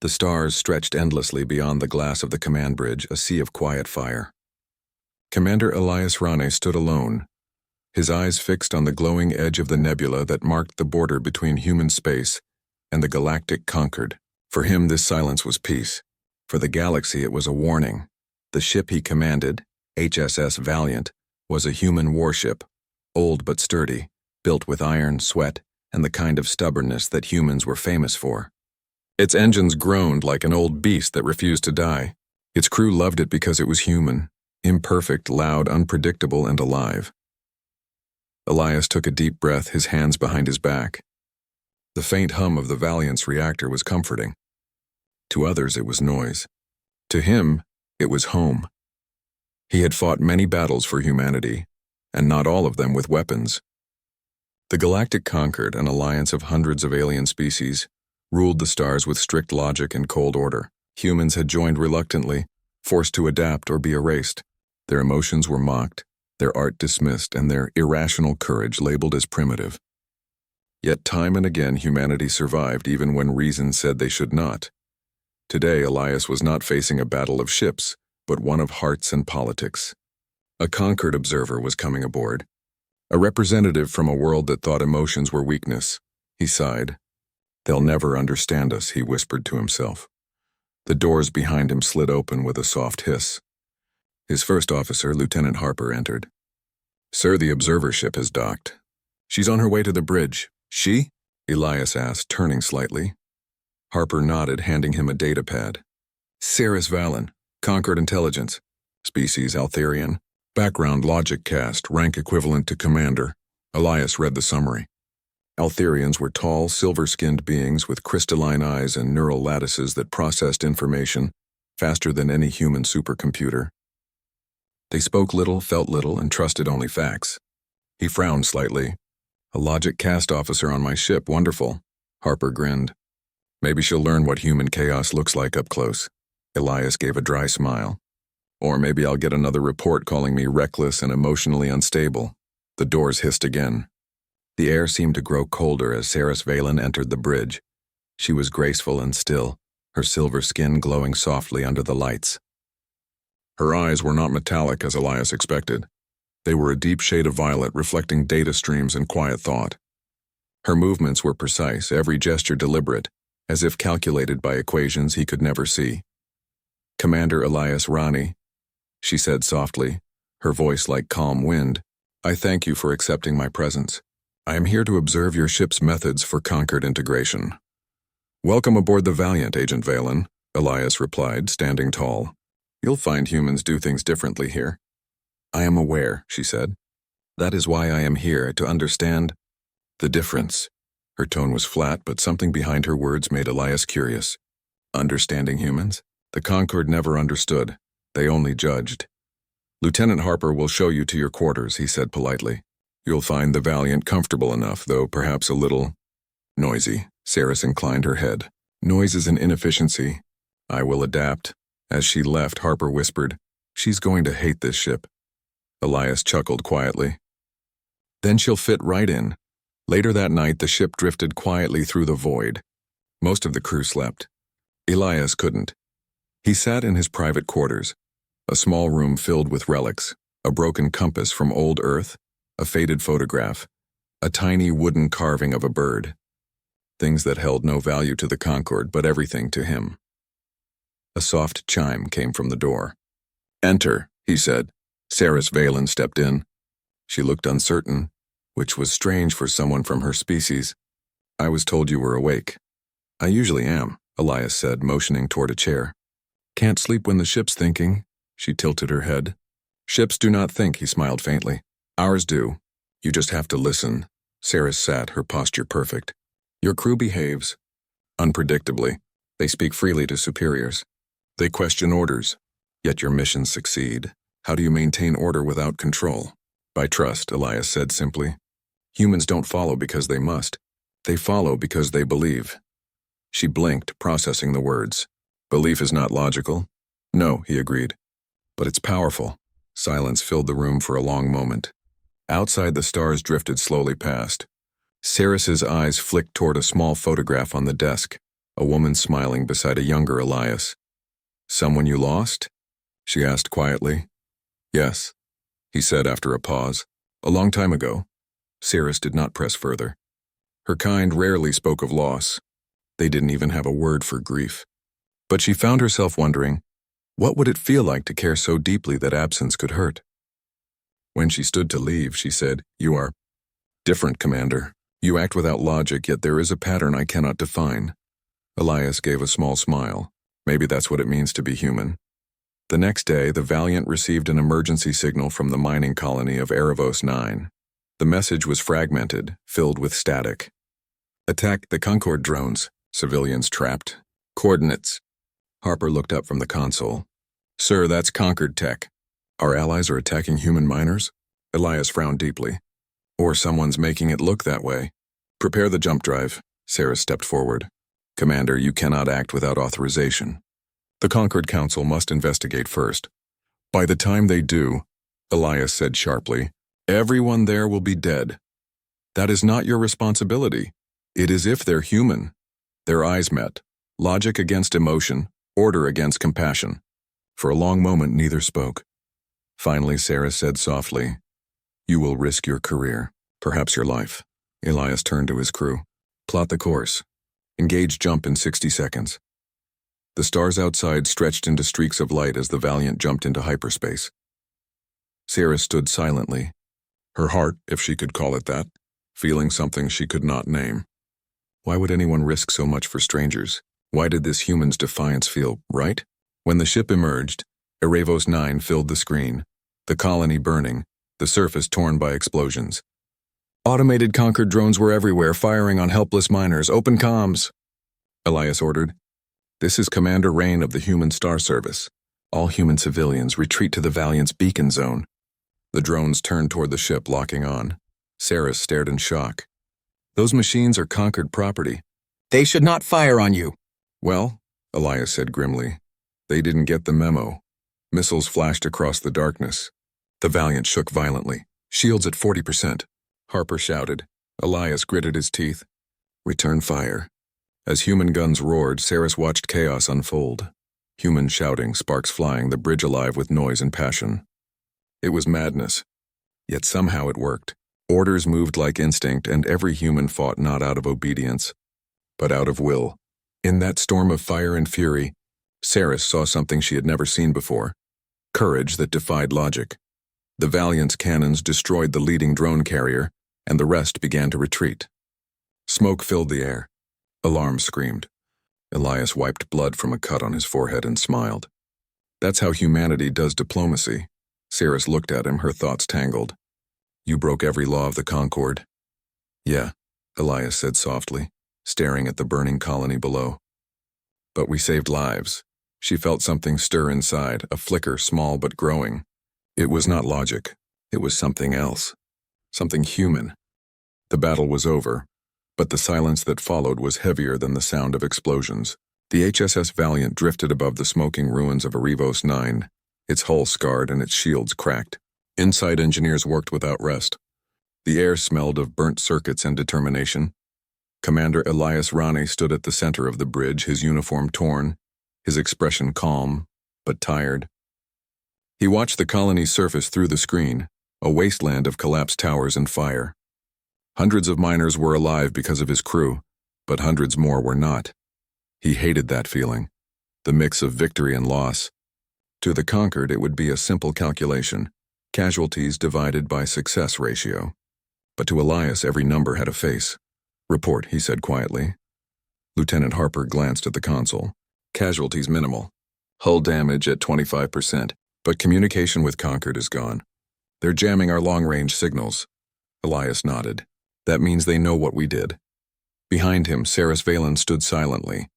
The stars stretched endlessly beyond the glass of the command bridge, a sea of quiet fire. Commander Elias Rane stood alone, his eyes fixed on the glowing edge of the nebula that marked the border between human space and the galactic conquered. For him, this silence was peace. For the galaxy, it was a warning. The ship he commanded, HSS Valiant, was a human warship, old but sturdy, built with iron, sweat, and the kind of stubbornness that humans were famous for. Its engines groaned like an old beast that refused to die. Its crew loved it because it was human, imperfect, loud, unpredictable, and alive. Elias took a deep breath, his hands behind his back. The faint hum of the Valiant's reactor was comforting. To others, it was noise. To him, it was home. He had fought many battles for humanity, and not all of them with weapons. The Galactic Conquered, an alliance of hundreds of alien species, ruled the stars with strict logic and cold order. Humans had joined reluctantly, forced to adapt or be erased. Their emotions were mocked, their art dismissed, and their irrational courage labeled as primitive. Yet time and again humanity survived even when reason said they should not. Today Elias was not facing a battle of ships, but one of hearts and politics. A conquered observer was coming aboard, a representative from a world that thought emotions were weakness. He sighed. "They'll never understand us," he whispered to himself. The doors behind him slid open with a soft hiss. His first officer, Lieutenant Harper, entered. "Sir, the observer ship has docked. She's on her way to the bridge." "She?" Elias asked, turning slightly. Harper nodded, handing him a data pad. "Ceres Valen, Conquered Intelligence. Species Altharian. Background Logic Caste, rank equivalent to Commander." Elias read the summary. Altharians were tall, silver-skinned beings with crystalline eyes and neural lattices that processed information faster than any human supercomputer. They spoke little, felt little, and trusted only facts. He frowned slightly. "A Logic Caste officer on my ship, wonderful." Harper grinned. "Maybe she'll learn what human chaos looks like up close." Elias gave a dry smile. "Or maybe I'll get another report calling me reckless and emotionally unstable." The doors hissed again. The air seemed to grow colder as Ceres Valen entered the bridge. She was graceful and still, her silver skin glowing softly under the lights. Her eyes were not metallic as Elias expected. They were a deep shade of violet, reflecting data streams and quiet thought. Her movements were precise, every gesture deliberate, as if calculated by equations he could never see. "Commander Elias Rane," she said softly, her voice like calm wind, "I thank you for accepting my presence. I am here to observe your ship's methods for conquered integration." "Welcome aboard the Valiant, Agent Valen," Elias replied, standing tall. "You'll find humans do things differently here." "I am aware," she said. "That is why I am here, to understand the difference." Her tone was flat, but something behind her words made Elias curious. Understanding humans? The Conquered never understood. They only judged. "Lieutenant Harper will show you to your quarters," he said politely. "You'll find the Valiant comfortable enough, though perhaps a little noisy." Ceres inclined her head. "Noise is an inefficiency. I will adapt." As she left, Harper whispered, "She's going to hate this ship." Elias chuckled quietly. "Then she'll fit right in." Later that night, the ship drifted quietly through the void. Most of the crew slept. Elias couldn't. He sat in his private quarters, a small room filled with relics, a broken compass from old Earth, a faded photograph, a tiny wooden carving of a bird. Things that held no value to the Concord, but everything to him. A soft chime came from the door. "Enter," he said. Ceres Valen stepped in. She looked uncertain, which was strange for someone from her species. "I was told you were awake." "I usually am," Elias said, motioning toward a chair. "Can't sleep when the ship's thinking." She tilted her head. "Ships do not think," he smiled faintly. "Ours do. You just have to listen." Ceres sat, her posture perfect. "Your crew behaves unpredictably. They speak freely to superiors. They question orders. Yet your missions succeed. How do you maintain order without control?" "By trust," Elias said simply. "Humans don't follow because they must. They follow because they believe." She blinked, processing the words. "Belief is not logical." "No," he agreed. "But it's powerful." Silence filled the room for a long moment. Outside, the stars drifted slowly past. Ceres's eyes flicked toward a small photograph on the desk, a woman smiling beside a younger Elias. "Someone you lost?" she asked quietly. "Yes," he said after a pause. "A long time ago." Saris did not press further. Her kind rarely spoke of loss. They didn't even have a word for grief. But she found herself wondering, what would it feel like to care so deeply that absence could hurt? When she stood to leave, she said, "You are different, Commander. You act without logic, yet there is a pattern I cannot define." Elias gave a small smile. Maybe that's what it means to be human. The next day, the Valiant received an emergency signal from the mining colony of Erebos 9. The message was fragmented, filled with static. "Attack the Concord drones. Civilians trapped. Coordinates." Harper looked up from the console. "Sir, that's Concord tech. Our allies are attacking human miners?" Elias frowned deeply. "Or someone's making it look that way." "Prepare the jump drive." Sarah stepped forward. "Commander, you cannot act without authorization. The Concord Council must investigate first." "By the time they do," Elias said sharply, "everyone there will be dead. That is not your responsibility. It is if they're human." Their eyes met. Logic against emotion, order against compassion. For a long moment, neither spoke. Finally, Sarah said softly, "You will risk your career, perhaps your life." Elias turned to his crew. "Plot the course. Engage jump in 60 seconds." The stars outside stretched into streaks of light as the Valiant jumped into hyperspace. Sarah stood silently, her heart, if she could call it that, feeling something she could not name. Why would anyone risk so much for strangers? Why did this human's defiance feel right? When the ship emerged, Erebos 9 filled the screen, the colony burning, the surface torn by explosions. Automated Concord drones were everywhere, firing on helpless miners. "Open comms," Elias ordered. "This is Commander Rain of the Human Star Service. All human civilians retreat to the Valiant's beacon zone." The drones turned toward the ship, locking on. Sarah stared in shock. "Those machines are Concord property. They should not fire on you." "Well," Elias said grimly, "they didn't get the memo." Missiles flashed across the darkness. The Valiant shook violently. "Shields at 40%. Harper shouted. Elias gritted his teeth. "Return fire." As human guns roared, Saris watched chaos unfold. Humans shouting, sparks flying, the bridge alive with noise and passion. It was madness. Yet somehow it worked. Orders moved like instinct, and every human fought not out of obedience, but out of will. In that storm of fire and fury, Saris saw something she had never seen before. Courage that defied logic. The Valiant's cannons destroyed the leading drone carrier, and the rest began to retreat. Smoke filled the air. Alarm screamed. Elias wiped blood from a cut on his forehead and smiled. "That's how humanity does diplomacy." Saris looked at him, her thoughts tangled. "You broke every law of the Concord." "Yeah," Elias said softly, staring at the burning colony below. "But we saved lives." She felt something stir inside, a flicker, small but growing. It was not logic. It was something else. Something human. The battle was over, but the silence that followed was heavier than the sound of explosions. The HSS Valiant drifted above the smoking ruins of Erebos 9, its hull scarred and its shields cracked. Inside engineers worked without rest. The air smelled of burnt circuits and determination. Commander Elias Rani stood at the center of the bridge, his uniform torn, his expression calm, but tired. He watched the colony's surface through the screen, a wasteland of collapsed towers and fire. Hundreds of miners were alive because of his crew, but hundreds more were not. He hated that feeling, the mix of victory and loss. To the conquered, it would be a simple calculation, casualties divided by success ratio. But to Elias, every number had a face. "Report," he said quietly. Lieutenant Harper glanced at the console. "Casualties minimal. Hull damage at 25%, but communication with Concord is gone. They're jamming our long-range signals." Elias nodded. "That means they know what we did." Behind him, Saris Valen stood silently.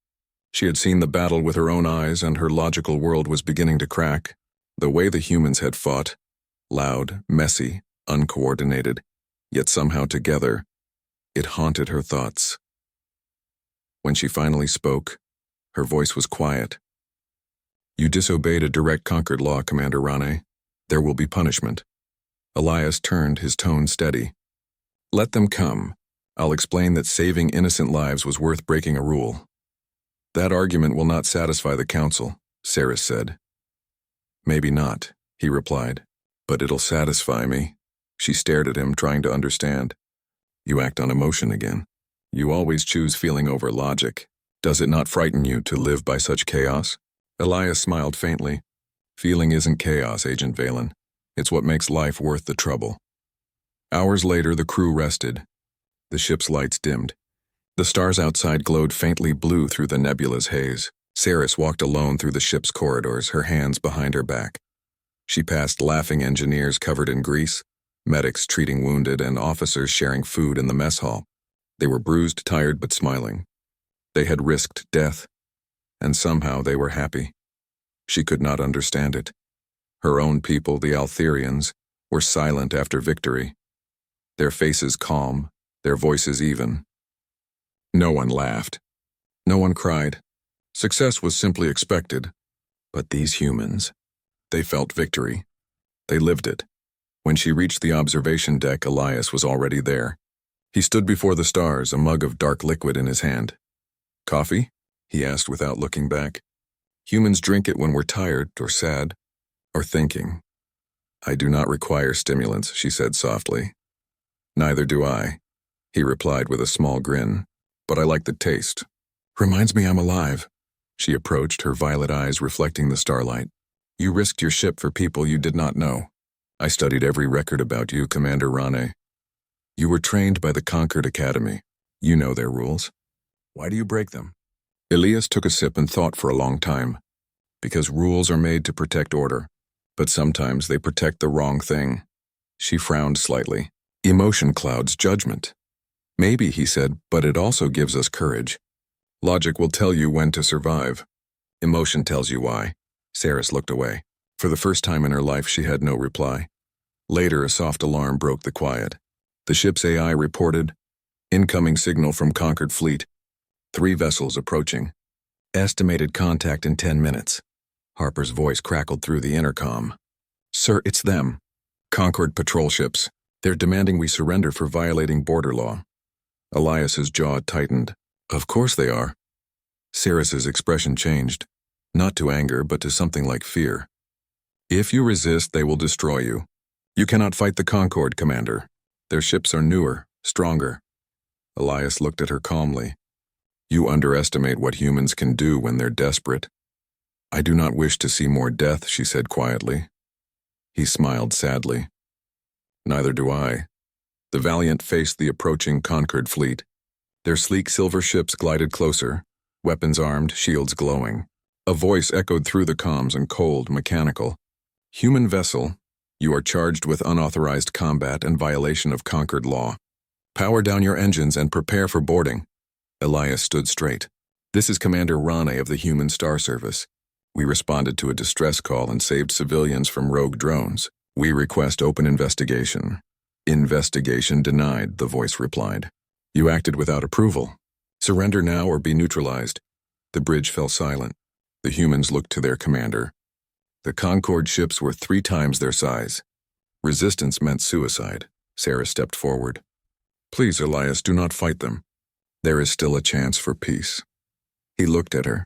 She had seen the battle with her own eyes, and her logical world was beginning to crack. The way the humans had fought, loud, messy, uncoordinated, yet somehow together, it haunted her thoughts. When she finally spoke, her voice was quiet. "You disobeyed a direct Concord law, Commander Rane. There will be punishment." Elias turned, his tone steady. "Let them come. I'll explain that saving innocent lives was worth breaking a rule." That argument will not satisfy the council, Saris said. Maybe not, he replied. But it'll satisfy me. She stared at him, trying to understand. You act on emotion again. You always choose feeling over logic. Does it not frighten you to live by such chaos? Elias smiled faintly. Feeling isn't chaos, Agent Valen. It's what makes life worth the trouble. Hours later, the crew rested. The ship's lights dimmed. The stars outside glowed faintly blue through the nebula's haze. Saris walked alone through the ship's corridors, her hands behind her back. She passed laughing engineers covered in grease, medics treating wounded, and officers sharing food in the mess hall. They were bruised, tired, but smiling. They had risked death, and somehow they were happy. She could not understand it. Her own people, the Altherians, were silent after victory. Their faces calm, their voices even. No one laughed. No one cried. Success was simply expected. But these humans, they felt victory. They lived it. When she reached the observation deck, Elias was already there. He stood before the stars, a mug of dark liquid in his hand. Coffee? He asked without looking back. Humans drink it when we're tired, or sad, or thinking. I do not require stimulants, she said softly. Neither do I, he replied with a small grin. But I like the taste. Reminds me I'm alive. She approached, her violet eyes reflecting the starlight. You risked your ship for people you did not know. I studied every record about you, Commander Rane. You were trained by the Concord Academy. You know their rules. Why do you break them? Elias took a sip and thought for a long time. Because rules are made to protect order, but sometimes they protect the wrong thing. She frowned slightly. Emotion clouds judgment. Maybe, he said, but it also gives us courage. Logic will tell you when to survive. Emotion tells you why. Saris looked away. For the first time in her life, she had no reply. Later, a soft alarm broke the quiet. The ship's AI reported, incoming signal from Concord Fleet. 3 vessels approaching. Estimated contact in 10 minutes. Harper's voice crackled through the intercom. Sir, it's them. Concord patrol ships. They're demanding we surrender for violating border law. Elias's jaw tightened. Of course they are. Saris's expression changed, not to anger, but to something like fear. If you resist, they will destroy you. You cannot fight the Concord, Commander. Their ships are newer, stronger. Elias looked at her calmly. You underestimate what humans can do when they're desperate. I do not wish to see more death, she said quietly. He smiled sadly. Neither do I. The Valiant faced the approaching Concord fleet. Their sleek silver ships glided closer, weapons armed, shields glowing. A voice echoed through the comms and cold, mechanical. Human vessel, you are charged with unauthorized combat and violation of Concord law. Power down your engines and prepare for boarding. Elias stood straight. This is Commander Rane of the Human Star Service. We responded to a distress call and saved civilians from rogue drones. We request open investigation. Investigation denied, the voice replied. You acted without approval. Surrender now or be neutralized. The bridge fell silent. The humans looked to their commander. The Concord ships were 3 times their size. Resistance meant suicide. Sarah stepped forward. Please, Elias, do not fight them. There is still a chance for peace. He looked at her.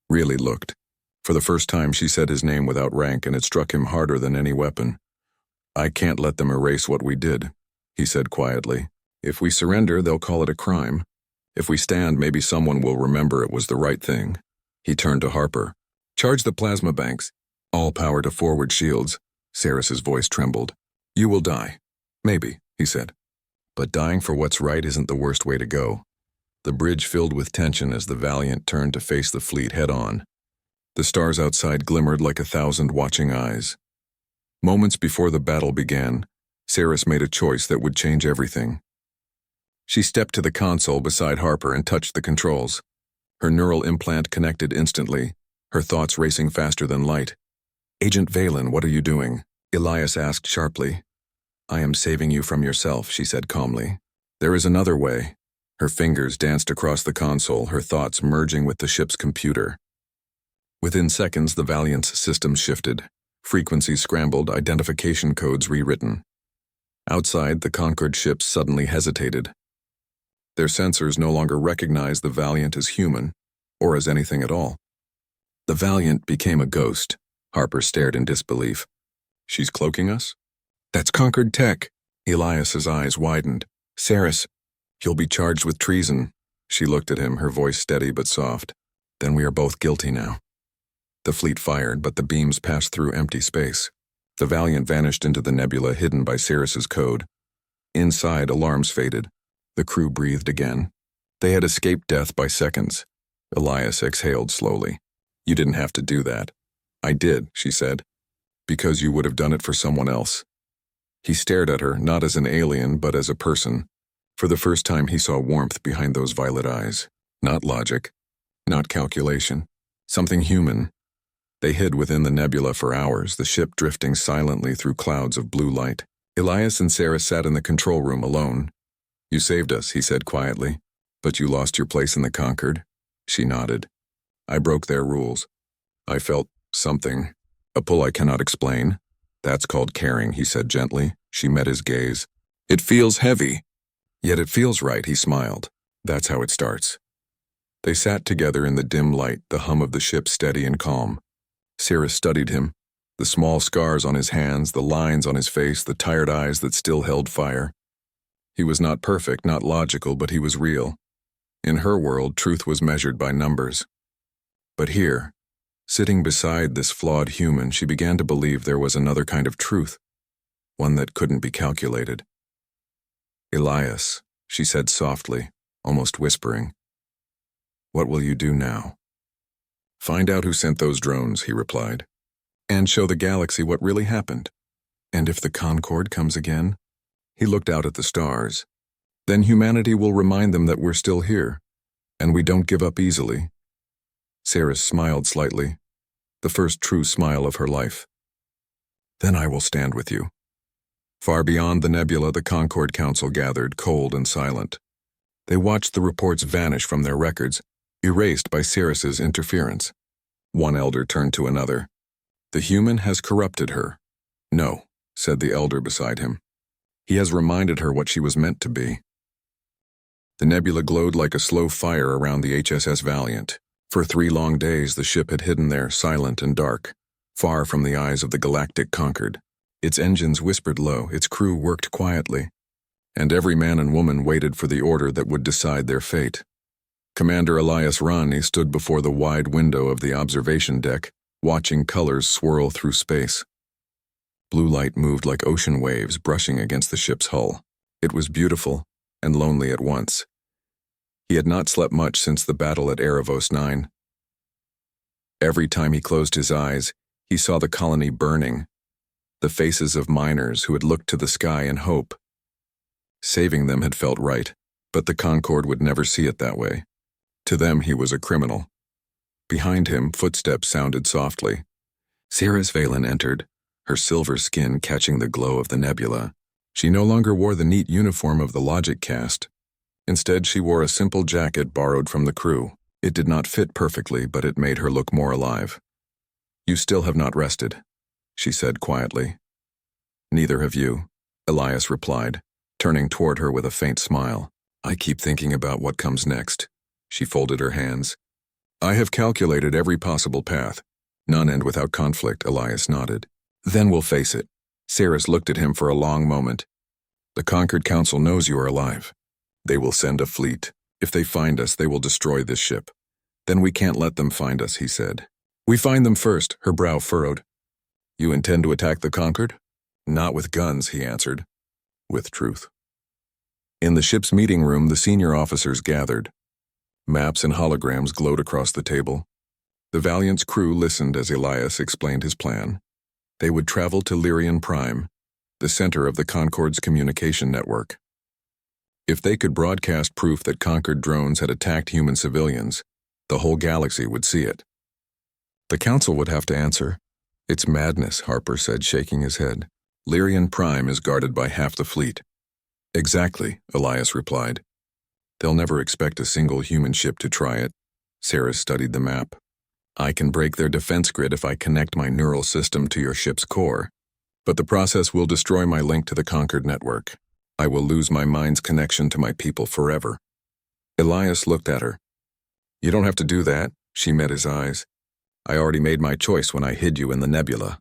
Really looked. For the first time, she said his name without rank, and it struck him harder than any weapon. I can't let them erase what we did, he said quietly. If we surrender, they'll call it a crime. If we stand, maybe someone will remember it was the right thing. He turned to Harper. Charge the plasma banks. All power to forward shields. Saris's voice trembled. You will die. Maybe, he said. But dying for what's right isn't the worst way to go. The bridge filled with tension as the Valiant turned to face the fleet head-on. The stars outside glimmered like 1,000 watching eyes. Moments before the battle began, Saris made a choice that would change everything. She stepped to the console beside Harper and touched the controls. Her neural implant connected instantly, her thoughts racing faster than light. Agent Valen, what are you doing? Elias asked sharply. I am saving you from yourself, she said calmly. There is another way. Her fingers danced across the console, her thoughts merging with the ship's computer. Within seconds, the Valiant's systems shifted. Frequencies scrambled, identification codes rewritten. Outside, the Concord ships suddenly hesitated. Their sensors no longer recognized the Valiant as human. or as anything at all. The Valiant became a ghost. Harper stared in disbelief. She's cloaking us? That's Concord tech. Elias's eyes widened. Saris, you'll be charged with treason. She looked at him, her voice steady but soft. Then we are both guilty now. The fleet fired, but the beams passed through empty space. The Valiant vanished into the nebula hidden by Saris's code. Inside, alarms faded. The crew breathed again. They had escaped death by seconds. Elias exhaled slowly. You didn't have to do that. I did, she said. Because you would have done it for someone else. He stared at her, not as an alien, but as a person. For the first time he saw warmth behind those violet eyes. Not logic. Not calculation. Something human. They hid within the nebula for hours, the ship drifting silently through clouds of blue light. Elias and Sarah sat in the control room alone. You saved us, he said quietly. But you lost your place in the Concord? She nodded. I broke their rules. I felt something. A pull I cannot explain. That's called caring, he said gently. She met his gaze. It feels heavy. Yet it feels right, he smiled. That's how it starts. They sat together in the dim light, the hum of the ship steady and calm. Sarah studied him. The small scars on his hands, the lines on his face, the tired eyes that still held fire. He was not perfect, not logical, but he was real. In her world, truth was measured by numbers. But here, sitting beside this flawed human, she began to believe there was another kind of truth, one that couldn't be calculated. Elias, she said softly, almost whispering. What will you do now? Find out who sent those drones, he replied, and show the galaxy what really happened. And if the Concord comes again? He looked out at the stars. Then humanity will remind them that we're still here, and we don't give up easily. Sarah smiled slightly, the first true smile of her life. Then I will stand with you. Far beyond the nebula, the Concord Council gathered, cold and silent. They watched the reports vanish from their records, erased by Saris's interference. One elder turned to another. The human has corrupted her. No, said the elder beside him. He has reminded her what she was meant to be. The nebula glowed like a slow fire around the HSS Valiant. For 3 long days the ship had hidden there, silent and dark, far from the eyes of the galactic Concord. Its engines whispered low, its crew worked quietly, and every man and woman waited for the order that would decide their fate. Commander Elias Rani stood before the wide window of the observation deck, watching colors swirl through space. Blue light moved like ocean waves brushing against the ship's hull. It was beautiful and lonely at once. He had not slept much since the battle at Erebos 9. Every time he closed his eyes, he saw the colony burning, the faces of miners who had looked to the sky in hope. Saving them had felt right, but the Concord would never see it that way. To them he was a criminal. Behind him, footsteps sounded softly. Saris Valen entered, her silver skin catching the glow of the nebula. She no longer wore the neat uniform of the Logic caste. Instead, she wore a simple jacket borrowed from the crew. It did not fit perfectly, but it made her look more alive. You still have not rested, she said quietly. Neither have you, Elias replied, turning toward her with a faint smile. I keep thinking about what comes next. She folded her hands. I have calculated every possible path. None end without conflict, Elias nodded. Then we'll face it. Saris looked at him for a long moment. The Concord Council knows you are alive. They will send a fleet. If they find us, they will destroy this ship. Then we can't let them find us, he said. We find them first, her brow furrowed. You intend to attack the Concord? Not with guns, he answered. With truth. In the ship's meeting room, the senior officers gathered. Maps and holograms glowed across the table. The Valiant's crew listened as Elias explained his plan. They would travel to Lyrian Prime, the center of the Concord's communication network. If they could broadcast proof that Concord drones had attacked human civilians, the whole galaxy would see it. The Council would have to answer. It's madness, Harper said, shaking his head. Lyrian Prime is guarded by half the fleet. Exactly, Elias replied. They'll never expect a single human ship to try it. Sarah studied the map. I can break their defense grid if I connect my neural system to your ship's core, but the process will destroy my link to the Concord network. I will lose my mind's connection to my people forever. Elias looked at her. You don't have to do that, she met his eyes. I already made my choice when I hid you in the nebula.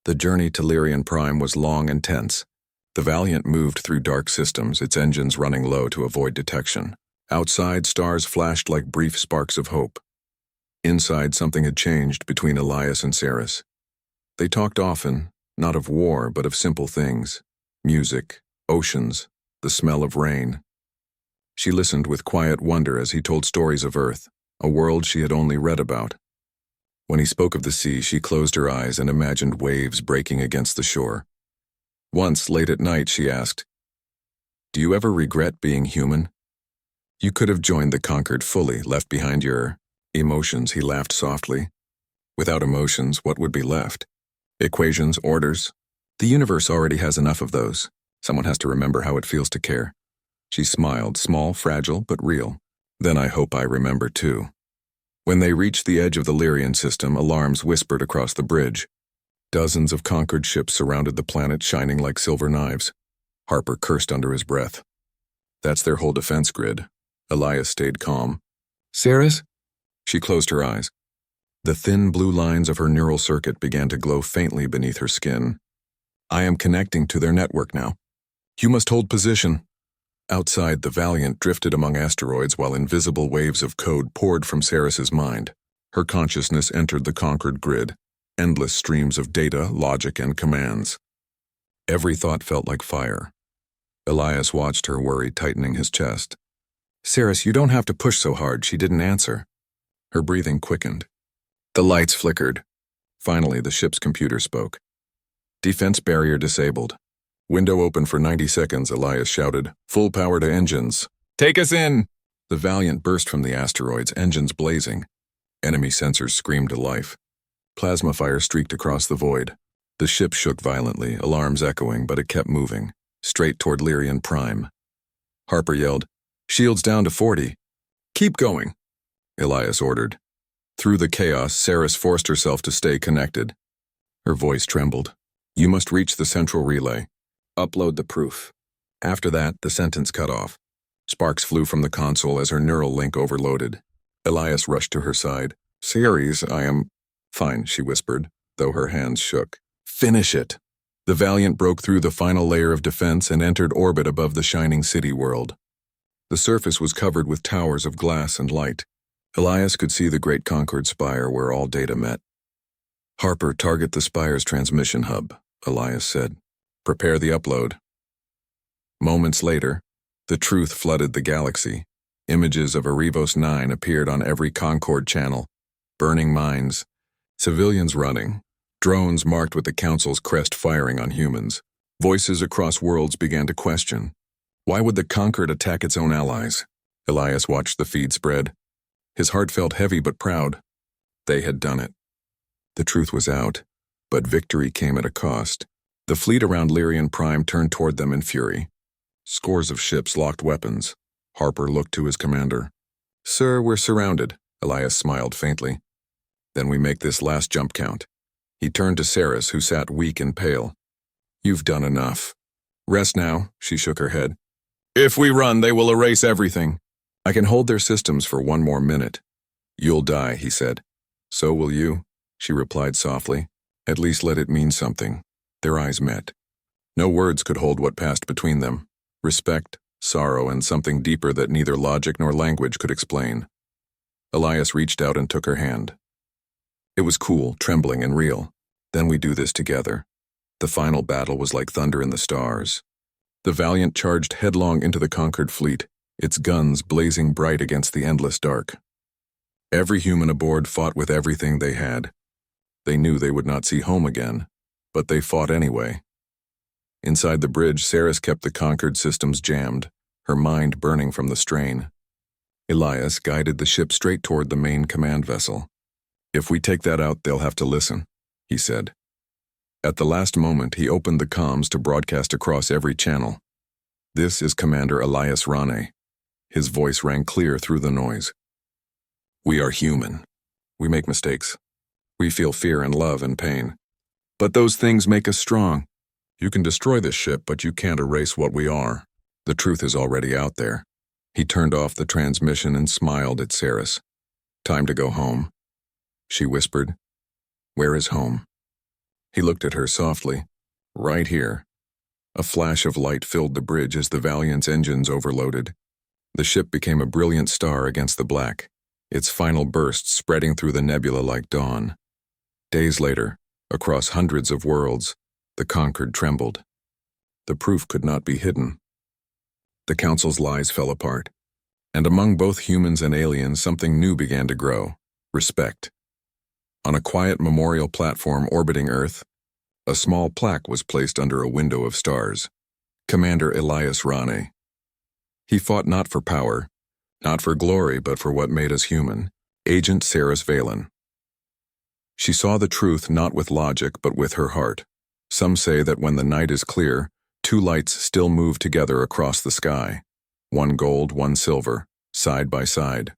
The journey to Lyrian Prime was long and tense. The Valiant moved through dark systems, its engines running low to avoid detection. Outside, stars flashed like brief sparks of hope. Inside, something had changed between Elias and Saris. They talked often, not of war, but of simple things. Music, oceans, the smell of rain. She listened with quiet wonder as he told stories of Earth, a world she had only read about. When he spoke of the sea, she closed her eyes and imagined waves breaking against the shore. Once, late at night, she asked, "Do you ever regret being human?" "You could have joined the conquered fully, left behind your emotions," he laughed softly. "Without emotions, what would be left? Equations, orders? The universe already has enough of those. Someone has to remember how it feels to care." She smiled, small, fragile, but real. "Then I hope I remember too." When they reached the edge of the Lyrian system, alarms whispered across the bridge. Dozens of conquered ships surrounded the planet, shining like silver knives. Harper cursed under his breath. "That's their whole defense grid." Elias stayed calm. "Saris?" She closed her eyes. The thin blue lines of her neural circuit began to glow faintly beneath her skin. "I am connecting to their network now. You must hold position." Outside, the Valiant drifted among asteroids while invisible waves of code poured from Saris's mind. Her consciousness entered the conquered grid, endless streams of data, logic, and commands. Every thought felt like fire. Elias watched her, worry tightening his chest. "Saris, you don't have to push so hard," she didn't answer. Her breathing quickened. The lights flickered. Finally, the ship's computer spoke. "Defense barrier disabled. Window open for 90 seconds, Elias shouted. "Full power to engines." "Take us in!" The Valiant burst from the asteroids, engines blazing. Enemy sensors screamed to life. Plasma fire streaked across the void. The ship shook violently, alarms echoing, but it kept moving, straight toward Lyrian Prime. Harper yelled, "Shields down to 40. "Keep going," Elias ordered. Through the chaos, Saris forced herself to stay connected. Her voice trembled. "You must reach the central relay. Upload the proof." After that, the sentence cut off. Sparks flew from the console as her neural link overloaded. Elias rushed to her side. "Saris, I am..." "Fine," she whispered, though her hands shook. "Finish it." The Valiant broke through the final layer of defense and entered orbit above the shining city world. The surface was covered with towers of glass and light. Elias could see the great Concord spire where all data met. "Harper, target the spire's transmission hub," Elias said. "Prepare the upload." Moments later, the truth flooded the galaxy. Images of Arivos 9 appeared on every Concord channel. Burning mines, civilians running, drones marked with the Council's crest firing on humans. Voices across worlds began to question. Why would the Conquered attack its own allies? Elias watched the feed spread. His heart felt heavy but proud. They had done it. The truth was out, but victory came at a cost. The fleet around Lyrian Prime turned toward them in fury. Scores of ships locked weapons. Harper looked to his commander. "Sir, we're surrounded," Elias smiled faintly. "Then we make this last jump count." He turned to Saris, who sat weak and pale. "You've done enough. Rest now," she shook her head. "If we run, they will erase everything." "I can hold their systems for one more minute." "You'll die," he said. "So will you," she replied softly. "At least let it mean something." Their eyes met. No words could hold what passed between them. Respect, sorrow, and something deeper that neither logic nor language could explain. Elias reached out and took her hand. It was cool, trembling, and real. "Then we do this together." The final battle was like thunder in the stars. The Valiant charged headlong into the conquered fleet, its guns blazing bright against the endless dark. Every human aboard fought with everything they had. They knew they would not see home again, but they fought anyway. Inside the bridge, Saris kept the conquered systems jammed, her mind burning from the strain. Elias guided the ship straight toward the main command vessel. "If we take that out, they'll have to listen," he said. At the last moment, he opened the comms to broadcast across every channel. "This is Commander Elias Rane." His voice rang clear through the noise. "We are human. We make mistakes. We feel fear and love and pain. But those things make us strong. You can destroy this ship, but you can't erase what we are. The truth is already out there." He turned off the transmission and smiled at Saris. Time to go home, she whispered. Where is home? He looked at her softly. Right here. A flash of light filled the bridge as the Valiant's engines overloaded. The ship became a brilliant star against the black, its final burst spreading through the nebula like dawn. Days later, across hundreds of worlds, the conquered trembled. The proof could not be hidden. The Council's lies fell apart, and among both humans and aliens something new began to grow: respect. On a quiet memorial platform orbiting Earth, a small plaque was placed under a window of stars. Commander Elias Rane. He fought not for power, not for glory, but for what made us human: Agent Saris Valen. She saw the truth not with logic, but with her heart. Some say that when the night is clear, two lights still move together across the sky, one gold, one silver, side by side.